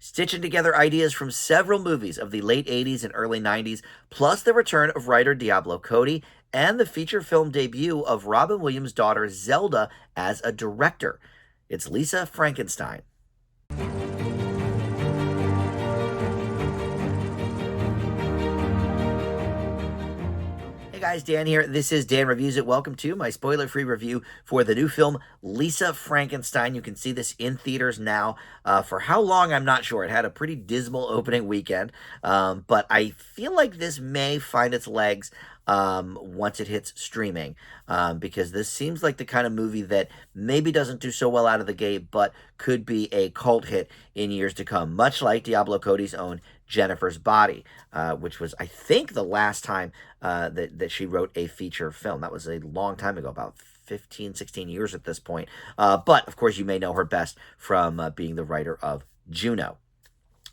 stitching together ideas from several movies of the late 80s and early 90s, plus the return of writer Diablo Cody and the feature film debut of Robin Williams' daughter Zelda as a director. It's Lisa Frankenstein. Hey guys, Dan here. This is Dan Reviews It. Welcome to my spoiler-free review for the new film Lisa Frankenstein. You can see this in theaters now. For how long, I'm not sure. It had a pretty dismal opening weekend, but I feel like this may find its legs once it hits streaming, because this seems like the kind of movie that maybe doesn't do so well out of the gate, but could be a cult hit in years to come, much like Diablo Cody's own Jennifer's Body, which was, I think, the last time that she wrote a feature film. That was a long time ago, about 15, 16 years at this point. But, of course, you may know her best from being the writer of Juno.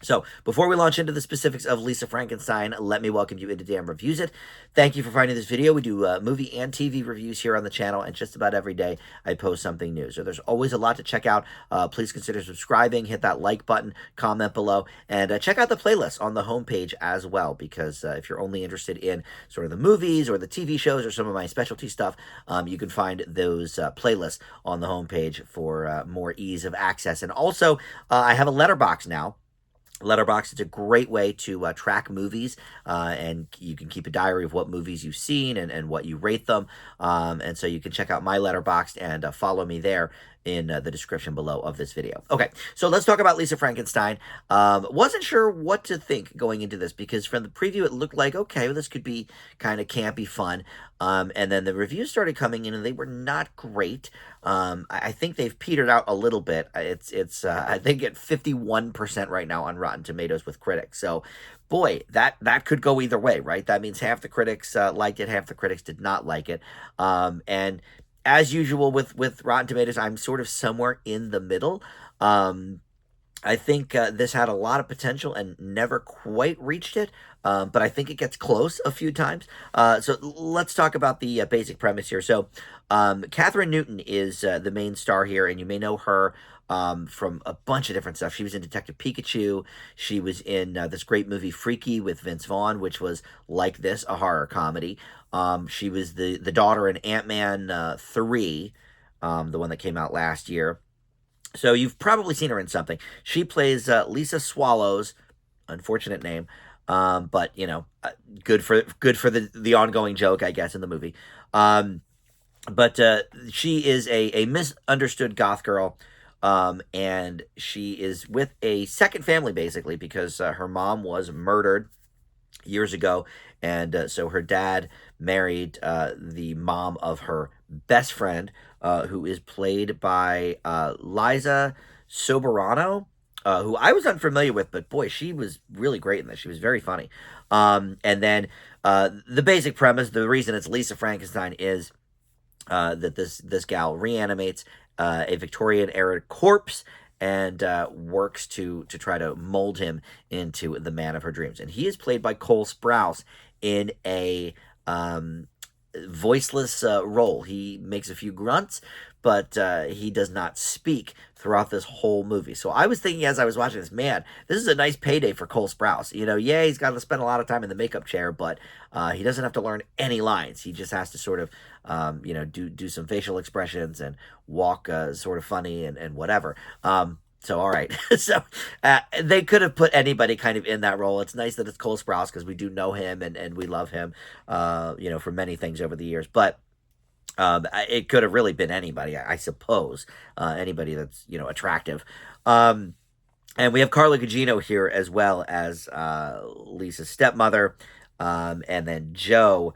So, before we launch into the specifics of Lisa Frankenstein, let me welcome you into Dan Reviews It. Thank you for finding this video. We do movie and TV reviews here on the channel, and just about every day I post something new. So there's always a lot to check out. Please consider subscribing, hit that like button, comment below, and check out the playlist on the homepage as well, because if you're only interested in sort of the movies or the TV shows or some of my specialty stuff, you can find those playlists on the homepage for more ease of access. And also, I have a letterbox now. Letterboxd is a great way to track movies, and you can keep a diary of what movies you've seen and what you rate them. And so you can check out my Letterboxd and follow me there in the description below of this video. Okay, so let's talk about Lisa Frankenstein. Wasn't sure what to think going into this, because from the preview it looked like, okay, well, this could be kind of campy fun. And then the reviews started coming in and they were not great. I think they've petered out a little bit. It's I think at 51% right now on Rotten Tomatoes with critics. So, boy, that could go either way, right? That means half the critics liked it, half the critics did not like it. And as usual with Rotten Tomatoes, I'm sort of somewhere in the middle. I think this had a lot of potential and never quite reached it, but I think it gets close a few times. So let's talk about the basic premise here. So Kathryn Newton is the main star here, and you may know her from a bunch of different stuff. She was in Detective Pikachu. She was in this great movie Freaky with Vince Vaughn, which was like this, a horror comedy. She was the daughter in Ant-Man 3, the one that came out last year. So you've probably seen her in something. She plays Lisa Swallows, unfortunate name, but you know, good for the ongoing joke, I guess, in the movie. But she is a misunderstood goth girl, and she is with a second family basically, because her mom was murdered years ago, and so her dad married the mom of her best friend, who is played by Liza Soberano, who I was unfamiliar with, but boy, she was really great in this. She was very funny. And then the basic premise, the reason it's Lisa Frankenstein, is that this gal reanimates a Victorian-era corpse and works to try to mold him into the man of her dreams. And he is played by Cole Sprouse in a voiceless role. He makes a few grunts, but he does not speak throughout this whole movie. So I was thinking as I was watching this, man, this is a nice payday for Cole Sprouse. You know, yeah, he's got to spend a lot of time in the makeup chair, but he doesn't have to learn any lines. He just has to sort of, you know, do some facial expressions and walk sort of funny and whatever. So, all right. So, they could have put anybody kind of in that role. It's nice that it's Cole Sprouse, because we do know him and we love him, you know, for many things over the years. But it could have really been anybody, I suppose. Anybody that's, you know, attractive. And we have Carla Gugino here as well as Lisa's stepmother. And then Joe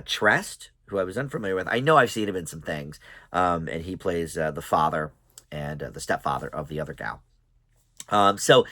Trest, who I was unfamiliar with. I know I've seen him in some things. And he plays the father and the stepfather of the other gal. So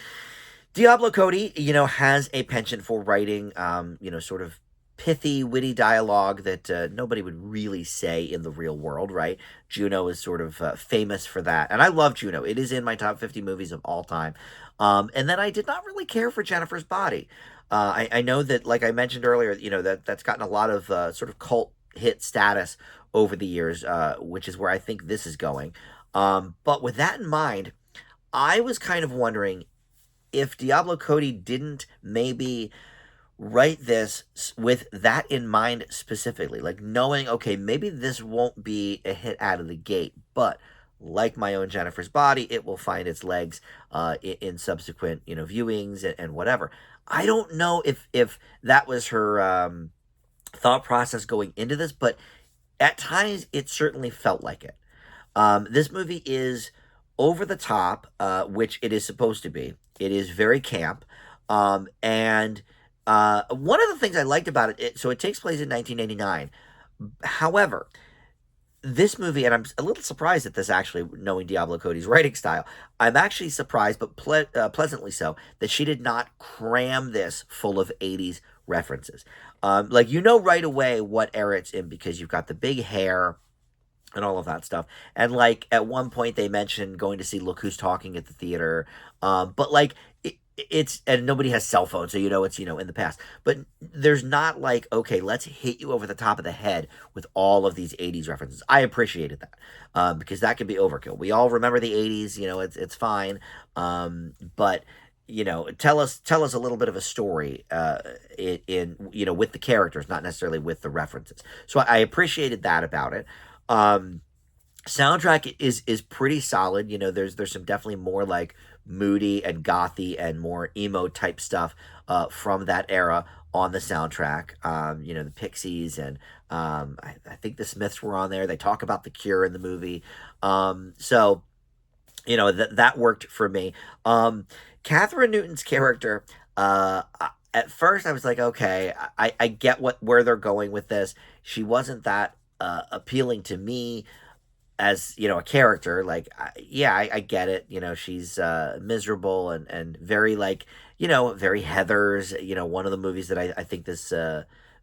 Diablo Cody, you know, has a penchant for writing, you know, sort of pithy, witty dialogue that nobody would really say in the real world, right? Juno is sort of famous for that. And I love Juno. It is in my top 50 movies of all time. And then I did not really care for Jennifer's Body. I know that, like I mentioned earlier, you know, that's gotten a lot of sort of cult hit status over the years, which is where I think this is going. But with that in mind, I was kind of wondering, if Diablo Cody didn't maybe write this with that in mind specifically, like knowing, okay, maybe this won't be a hit out of the gate, but like my own Jennifer's Body, it will find its legs in subsequent, viewings and whatever. I don't know if that was her thought process going into this, but at times it certainly felt like it. This movie is over the top, which it is supposed to be. It is very camp. And one of the things I liked about so it takes place in 1989. However, this movie, and I'm a little surprised at this actually, knowing Diablo Cody's writing style. I'm actually surprised, but pleasantly so, that she did not cram this full of 80s references. Like, right away what era it's in because you've got the big hair and all of that stuff. And like at one point they mentioned going to see Look Who's Talking at the theater. But like it's and nobody has cell phones, so it's in the past. But there's not like, okay, let's hit you over the top of the head with all of these 80s references. I appreciated that. Because that could be overkill. We all remember the 80s, it's fine. But tell us a little bit of a story with the characters, not necessarily with the references. So I appreciated that about it. Soundtrack is pretty solid. There's some definitely more like moody and gothy and more emo type stuff from that era on the soundtrack. The Pixies and I think the Smiths were on there. They talk about the Cure in the movie. So that worked for me. Catherine Newton's character, at first I was like, okay, I get where they're going with this. She wasn't that appealing to me as a character. Like, I get it. She's miserable and very like very Heathers. One of the movies that I think this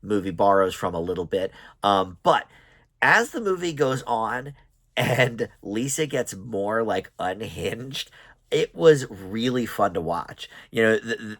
movie borrows from a little bit. But as the movie goes on and Lisa gets more like unhinged, it was really fun to watch.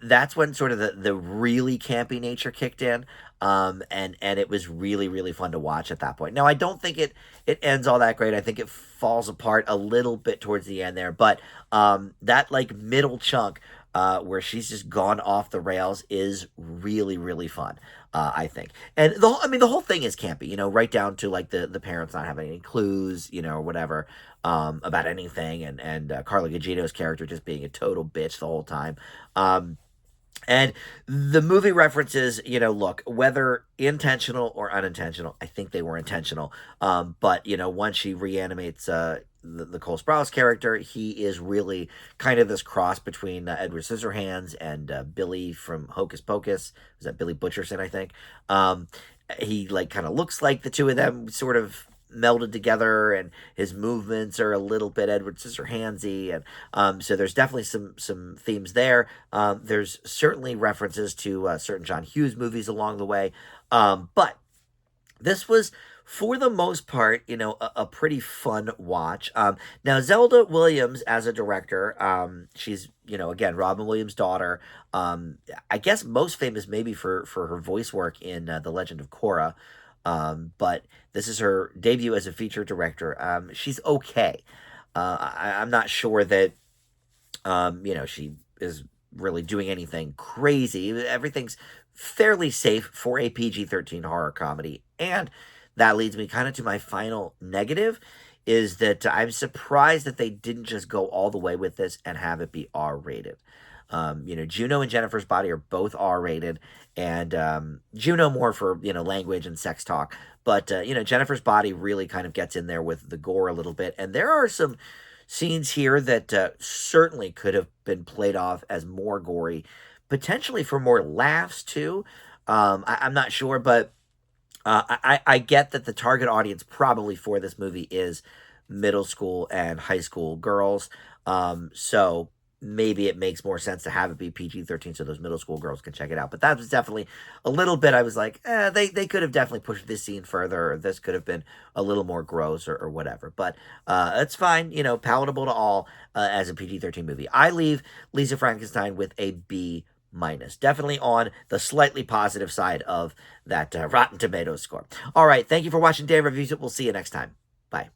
That's when sort of the really campy nature kicked in. And it was really, really fun to watch at that point. Now, I don't think it ends all that great. I think it falls apart a little bit towards the end there. But that like middle chunk where she's just gone off the rails is really, really fun. I think, and the whole thing is campy, right down to like the parents not having any clues, or whatever, about anything, and Carla Gugino's character just being a total bitch the whole time. And the movie references, look, whether intentional or unintentional, I think they were intentional. But once she reanimates the Cole Sprouse character, he is really kind of this cross between Edward Scissorhands and Billy from Hocus Pocus. Was that Billy Butcherson, I think? He like kind of looks like the two of them sort of melded together, and his movements are a little bit Edward Scissorhandsy, and so there's definitely some themes there. There's certainly references to certain John Hughes movies along the way, but this was, for the most part, a pretty fun watch. Now, Zelda Williams as a director, she's, again, Robin Williams' daughter. I guess most famous maybe for her voice work in The Legend of Korra. But this is her debut as a feature director. She's okay. I'm not sure that, she is really doing anything crazy. Everything's fairly safe for a PG-13 horror comedy. And that leads me kind of to my final negative, is that I'm surprised that they didn't just go all the way with this and have it be R-rated. Juno and Jennifer's Body are both R-rated, and Juno more for, language and sex talk. But, Jennifer's Body really kind of gets in there with the gore a little bit. And there are some scenes here that certainly could have been played off as more gory, potentially for more laughs, too. I'm not sure, but I get that the target audience probably for this movie is middle school and high school girls. So maybe it makes more sense to have it be PG-13 so those middle school girls can check it out. But that was definitely a little bit, I was like, they could have definitely pushed this scene further, or this could have been a little more gross or whatever. But it's fine, palatable to all as a PG-13 movie. I leave Lisa Frankenstein with a B-. Definitely on the slightly positive side of that Rotten Tomatoes score. All right, thank you for watching Dan Reviews It. We'll see you next time. Bye.